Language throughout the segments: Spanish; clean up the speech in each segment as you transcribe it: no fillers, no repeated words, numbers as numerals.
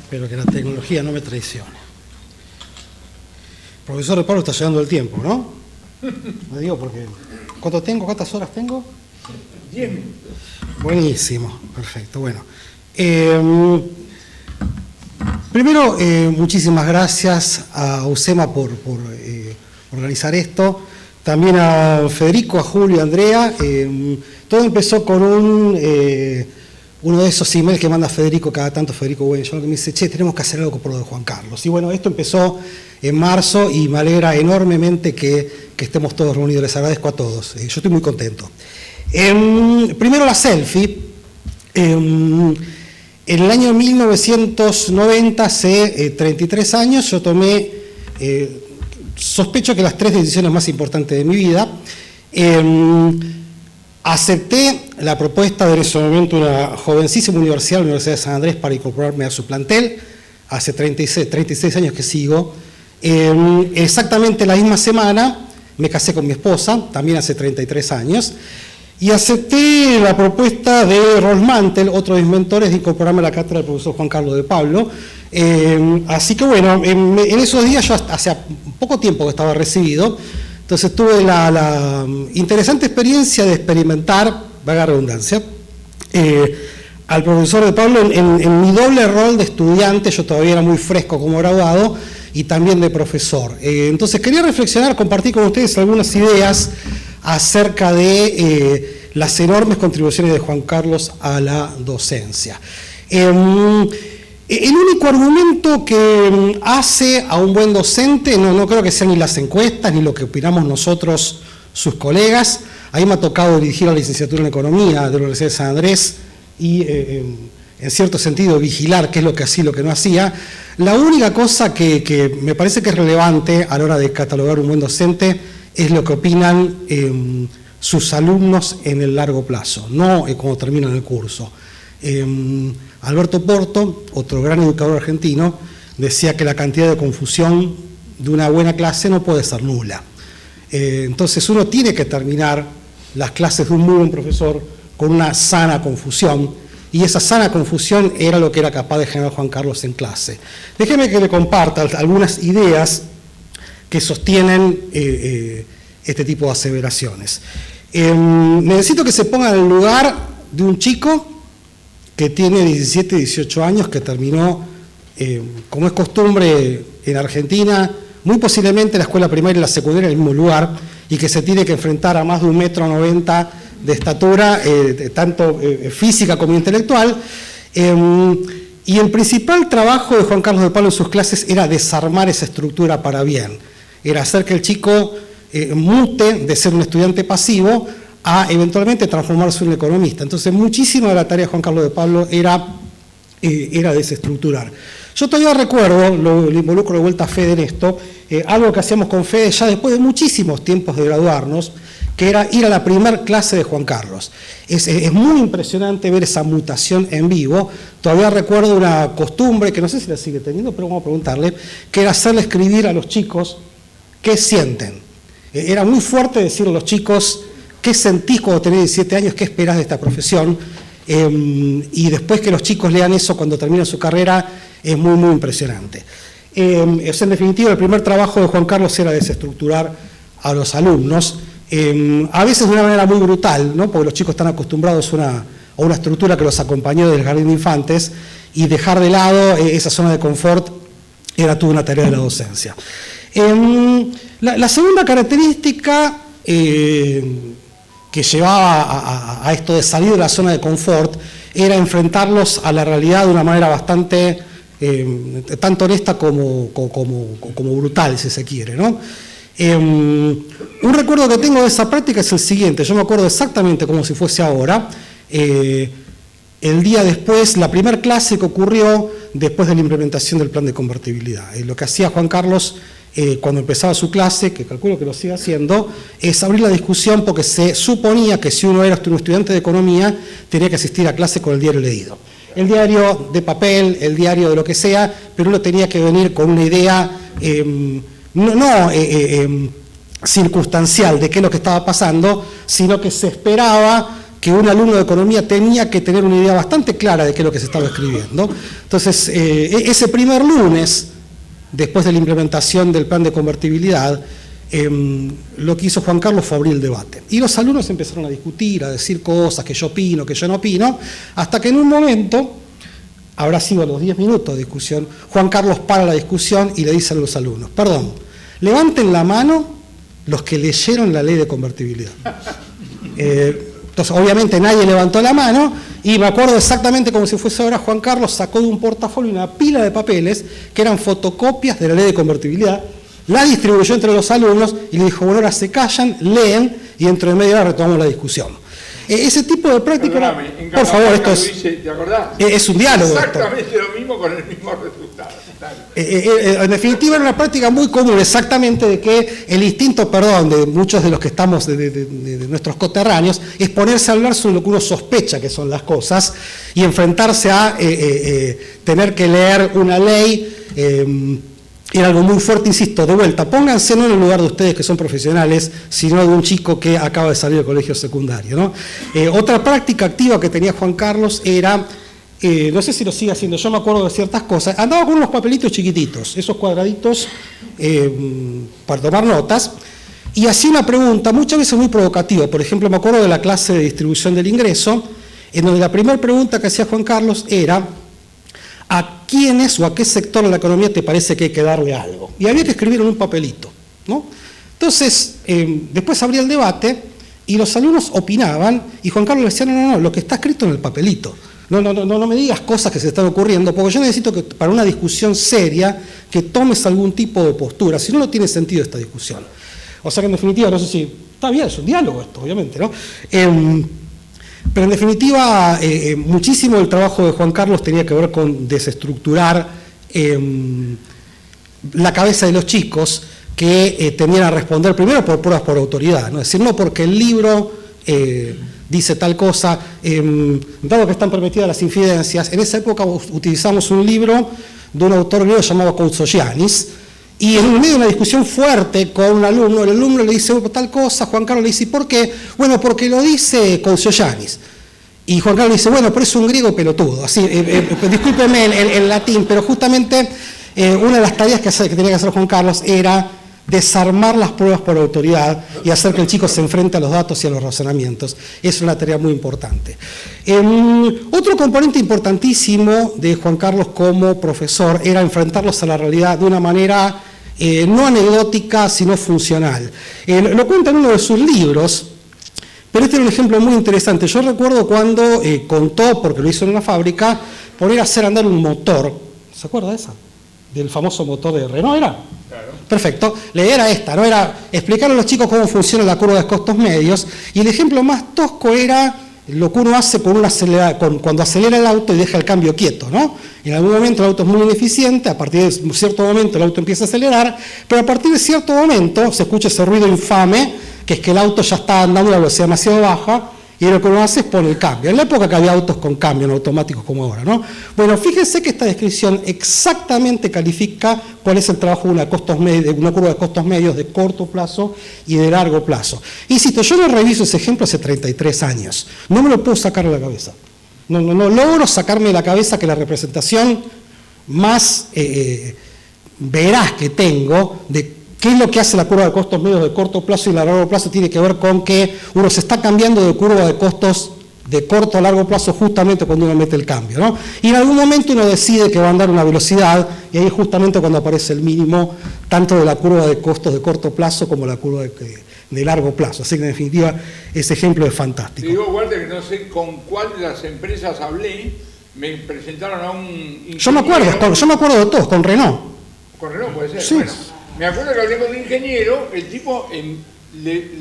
Espero que la tecnología no me traicione. Profesor de Pablo, está llegando el tiempo, ¿no? Me digo porque... ¿Cuántas horas tengo? 10. Buenísimo, perfecto. Bueno, primero, muchísimas gracias a UCEMA por organizar esto. También a Federico, a Julio, a Andrea. Todo empezó con uno de esos emails que manda Federico cada tanto, Federico Buenjo, que me dice, che, tenemos que hacer algo por lo de Juan Carlos. Y bueno, esto empezó en marzo y me alegra enormemente que estemos todos reunidos. Les agradezco a todos. Yo estoy muy contento. Primero la selfie. En el año 1990, hace 33 años, yo tomé, sospecho que las 3 decisiones más importantes de mi vida. Acepté la propuesta de en ese momento una jovencísima universidad, la Universidad de San Andrés, para incorporarme a su plantel. Hace 36 años que sigo. Exactamente la misma semana me casé con mi esposa, también hace 33 años, y acepté la propuesta de Rolf Mantel, otro de mis mentores, de incorporarme a la cátedra del profesor Juan Carlos de Pablo. Así que bueno, en esos días yo hace poco tiempo que estaba recibido, entonces tuve la interesante experiencia de experimentar, valga la redundancia, al profesor de Pablo en mi doble rol de estudiante. Yo todavía era muy fresco como graduado, y también de profesor. Entonces quería reflexionar, compartir con ustedes algunas ideas acerca de las enormes contribuciones de Juan Carlos a la docencia. El único argumento que hace a un buen docente, no creo que sean ni las encuestas, ni lo que opinamos nosotros, sus colegas. A mí me ha tocado dirigir la licenciatura en Economía de la Universidad de San Andrés y en cierto sentido vigilar qué es lo que hacía y lo que no hacía. La única cosa que me parece que es relevante a la hora de catalogar un buen docente es lo que opinan sus alumnos en el largo plazo, no cuando terminan el curso. Alberto Porto, otro gran educador argentino, decía que la cantidad de confusión de una buena clase no puede ser nula. Entonces uno tiene que terminar las clases de un muy buen profesor con una sana confusión, y esa sana confusión era lo que era capaz de generar Juan Carlos en clase. Déjeme que le comparta algunas ideas que sostienen este tipo de aseveraciones. Necesito que se ponga en el lugar de un chico que tiene 17, 18 años, que terminó, como es costumbre en Argentina, muy posiblemente la escuela primaria y la secundaria en el mismo lugar, y que se tiene que enfrentar a más de 1,90 m de estatura, tanto física como intelectual, y el principal trabajo de Juan Carlos de Pablo en sus clases era desarmar esa estructura para bien, era hacer que el chico mute de ser un estudiante pasivo a eventualmente transformarse en un economista. Entonces muchísima de la tarea de Juan Carlos de Pablo era desestructurar. Yo todavía recuerdo, lo involucro de vuelta a Fede en esto, algo que hacíamos con Fede ya después de muchísimos tiempos de graduarnos, que era ir a la primera clase de Juan Carlos. Es muy impresionante ver esa mutación en vivo. Todavía recuerdo una costumbre, que no sé si la sigue teniendo, pero vamos a preguntarle, que era hacerle escribir a los chicos qué sienten. Era muy fuerte decirle a los chicos qué sentís cuando tenés 17 años, qué esperás de esta profesión, y después que los chicos lean eso cuando terminan su carrera, es muy, muy impresionante. En definitiva, el primer trabajo de Juan Carlos era desestructurar a los alumnos, a veces de una manera muy brutal, ¿no? Porque los chicos están acostumbrados a una estructura que los acompañó desde el jardín de infantes, y dejar de lado esa zona de confort era toda una tarea de la docencia. La segunda característica que llevaba a esto de salir de la zona de confort era enfrentarlos a la realidad de una manera bastante, tanto honesta como brutal, si se quiere, ¿no? Un recuerdo que tengo de esa práctica es el siguiente. Yo me acuerdo exactamente como si fuese ahora. El día después, la primera clase que ocurrió después de la implementación del plan de convertibilidad. Lo que hacía Juan Carlos cuando empezaba su clase, que calculo que lo sigue haciendo, es abrir la discusión, porque se suponía que si uno era un estudiante de economía tenía que asistir a clase con el diario leído. El diario de papel, el diario de lo que sea, pero uno tenía que venir con una idea circunstancial de qué es lo que estaba pasando, sino que se esperaba que un alumno de economía tenía que tener una idea bastante clara de qué es lo que se estaba escribiendo. Entonces, ese primer lunes, después de la implementación del plan de convertibilidad, lo que hizo Juan Carlos fue abrir el debate. Y los alumnos empezaron a discutir, a decir cosas, que yo opino, que yo no opino, hasta que en un momento, habrá sido a los 10 minutos de discusión, Juan Carlos para la discusión y le dice a los alumnos, perdón, levanten la mano los que leyeron la ley de convertibilidad. Entonces, obviamente nadie levantó la mano, y me acuerdo exactamente como si fuese ahora, Juan Carlos sacó de un portafolio una pila de papeles que eran fotocopias de la ley de convertibilidad, la distribuyó entre los alumnos y le dijo, bueno, ahora se callan, leen, y dentro de media hora retomamos la discusión. Ese tipo de práctica, por favor, esto es, ¿te acordás? Es un diálogo. Exactamente lo mismo con el mismo resultado. En definitiva, era una práctica muy común, exactamente, de que el instinto, de muchos de los que estamos, de nuestros coterráneos, es ponerse a hablar sobre lo que uno sospecha que son las cosas y enfrentarse a tener que leer una ley. Era algo muy fuerte, insisto, de vuelta, pónganse no en el lugar de ustedes que son profesionales, sino de un chico que acaba de salir del colegio secundario, ¿no? Otra práctica activa que tenía Juan Carlos era, no sé si lo sigue haciendo, yo me acuerdo de ciertas cosas, andaba con unos papelitos chiquititos, esos cuadraditos para tomar notas, y hacía una pregunta muchas veces muy provocativa. Por ejemplo, me acuerdo de la clase de distribución del ingreso, en donde la primera pregunta que hacía Juan Carlos era, ¿a quiénes o a qué sector de la economía te parece que hay que darle algo? Y había que escribir en un papelito, ¿no? Entonces, después abría el debate y los alumnos opinaban y Juan Carlos decía, no, lo que está escrito en el papelito. No me digas cosas que se están ocurriendo, porque yo necesito que para una discusión seria que tomes algún tipo de postura, si no, no tiene sentido esta discusión. O sea que en definitiva, no sé si, está bien, es un diálogo esto, obviamente, ¿no? Pero en definitiva, muchísimo del trabajo de Juan Carlos tenía que ver con desestructurar la cabeza de los chicos que tendían a responder primero por pruebas por autoridad, ¿no? Es decir, no porque el libro dice tal cosa, dado que están permitidas las infidencias. En esa época utilizamos un libro de un autor griego llamado Koutsogiannis, y en medio de una discusión fuerte con un alumno, el alumno le dice tal cosa, Juan Carlos le dice, ¿por qué? Bueno, porque lo dice Koutsogiannis. Y Juan Carlos le dice, bueno, pero es un griego pelotudo. Así, discúlpeme el latín, pero justamente una de las tareas que tenía que hacer Juan Carlos era desarmar las pruebas por autoridad y hacer que el chico se enfrente a los datos y a los razonamientos. Es una tarea muy importante. Otro componente importantísimo de Juan Carlos como profesor era enfrentarlos a la realidad de una manera no anecdótica, sino funcional. Lo cuenta en uno de sus libros, pero este era un ejemplo muy interesante. Yo recuerdo cuando contó, porque lo hizo en una fábrica, poner a hacer andar un motor. ¿Se acuerda de esa? Del famoso motor de Renault, ¿era? Claro. Perfecto. La idea era esta, ¿no? Era explicar a los chicos cómo funciona la curva de costos medios, y el ejemplo más tosco era lo que uno hace cuando acelera el auto y deja el cambio quieto, ¿no? En algún momento el auto es muy ineficiente, a partir de cierto momento el auto empieza a acelerar, pero a partir de cierto momento se escucha ese ruido infame, que es que el auto ya está andando a una velocidad demasiado baja, y lo que uno hace es poner el cambio. En la época que había autos con cambio, no automáticos como ahora, ¿no? Bueno, fíjense que esta descripción exactamente califica cuál es el trabajo de una curva de costos medios de corto plazo y de largo plazo. Insisto, yo no reviso ese ejemplo hace 33 años. No me lo puedo sacar de la cabeza. No logro sacarme de la cabeza que la representación más veraz que tengo de ¿qué es lo que hace la curva de costos medios de corto plazo y de largo plazo? Tiene que ver con que uno se está cambiando de curva de costos de corto a largo plazo justamente cuando uno mete el cambio, ¿no? Y en algún momento uno decide que va a andar una velocidad, y ahí es justamente cuando aparece el mínimo tanto de la curva de costos de corto plazo como la curva de largo plazo. Así que en definitiva ese ejemplo es fantástico. Te digo, Walter, que no sé con cuál de las empresas hablé, me presentaron a un ingeniero. Yo me acuerdo de todos, con Renault. ¿Con Renault puede ser? Sí. Bueno, me acuerdo que hablé con un ingeniero, el tipo,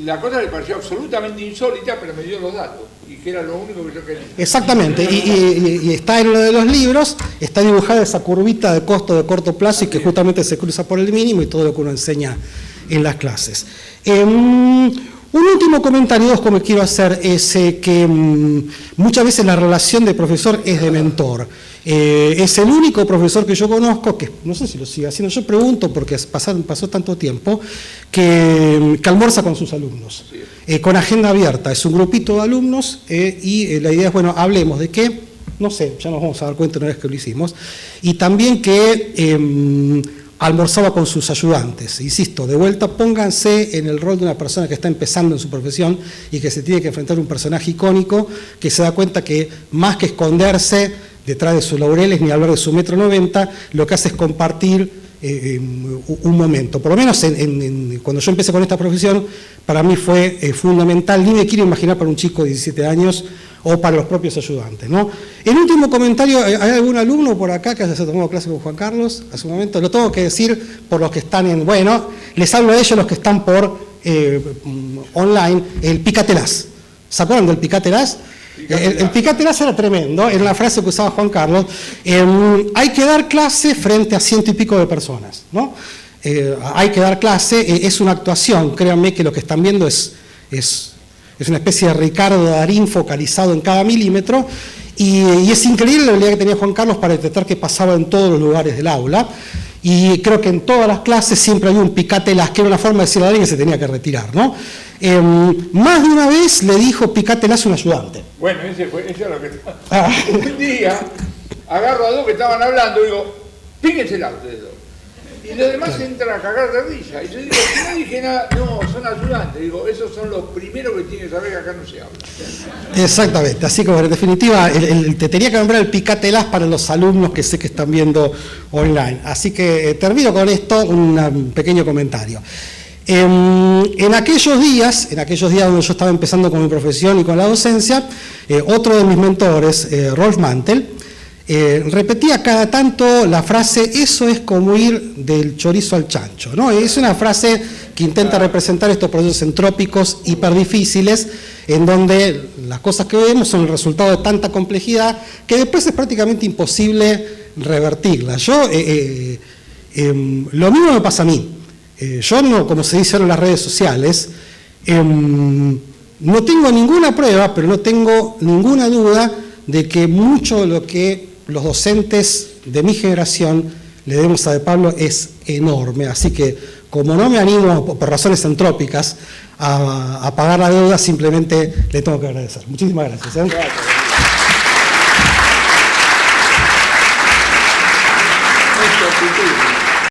la cosa le pareció absolutamente insólita, pero me dio los datos, y que era lo único que yo quería. Exactamente, y está en uno de los libros, está dibujada esa curvita de costo de corto plazo y que justamente se cruza por el mínimo y todo lo que uno enseña en las clases. Un último comentario, dos, que quiero hacer, es que muchas veces la relación de profesor es de mentor. Es el único profesor que yo conozco, que no sé si lo sigue haciendo, yo pregunto porque pasó tanto tiempo, que almuerza con sus alumnos, con agenda abierta. Es un grupito de alumnos y la idea es, bueno, hablemos de qué, no sé, ya nos vamos a dar cuenta una vez que lo hicimos, y también que almorzaba con sus ayudantes. Insisto, de vuelta, pónganse en el rol de una persona que está empezando en su profesión y que se tiene que enfrentar a un personaje icónico que se da cuenta que más que esconderse detrás de sus laureles ni hablar de su 1,90 m, lo que hace es compartir un momento. Por lo menos cuando yo empecé con esta profesión, para mí fue fundamental, ni me quiero imaginar para un chico de 17 años o para los propios ayudantes, ¿no? El último comentario, ¿hay algún alumno por acá que haya tomado clase con Juan Carlos hace un momento? Lo tengo que decir por los que están bueno, les hablo a ellos los que están por online, el picatelás. ¿Se acuerdan del picatelás? El picatelás era tremendo, era la frase que usaba Juan Carlos. Hay que dar clase frente a 100 y pico de personas, ¿no? Hay que dar clase, es una actuación, créanme que lo que están viendo es una especie de Ricardo Darín focalizado en cada milímetro, y es increíble la habilidad que tenía Juan Carlos para detectar qué pasaba en todos los lugares del aula, y creo que en todas las clases siempre había un picatelás, que era una forma de decirle a alguien que se tenía que retirar, ¿no? Más de una vez le dijo picatelás a un ayudante. Bueno, eso es lo que... Un día agarro a dos que estaban hablando y digo, píquensela ustedes dos. Y los demás entran a cagar de risa. Y yo digo, no dije nada, no, son ayudantes. Digo, esos son los primeros que tienen que saber que acá no se habla. Exactamente, así como en definitiva, te tenía que nombrar el picatelás para los alumnos que sé que están viendo online. Así que termino con esto, un pequeño comentario. En aquellos días donde yo estaba empezando con mi profesión y con la docencia, otro de mis mentores, Rolf Mantel, repetía cada tanto la frase, eso es como ir del chorizo al chancho, ¿no? Es una frase que intenta representar estos procesos entrópicos hiperdifíciles, en donde las cosas que vemos son el resultado de tanta complejidad que después es prácticamente imposible revertirla. Lo mismo me pasa a mí. Yo no, como se dice ahora en las redes sociales, no tengo ninguna prueba, pero no tengo ninguna duda de que mucho de lo que los docentes de mi generación le debemos a De Pablo es enorme. Así que, como no me animo por razones entrópicas a pagar la deuda, simplemente le tengo que agradecer. Muchísimas gracias. Gracias.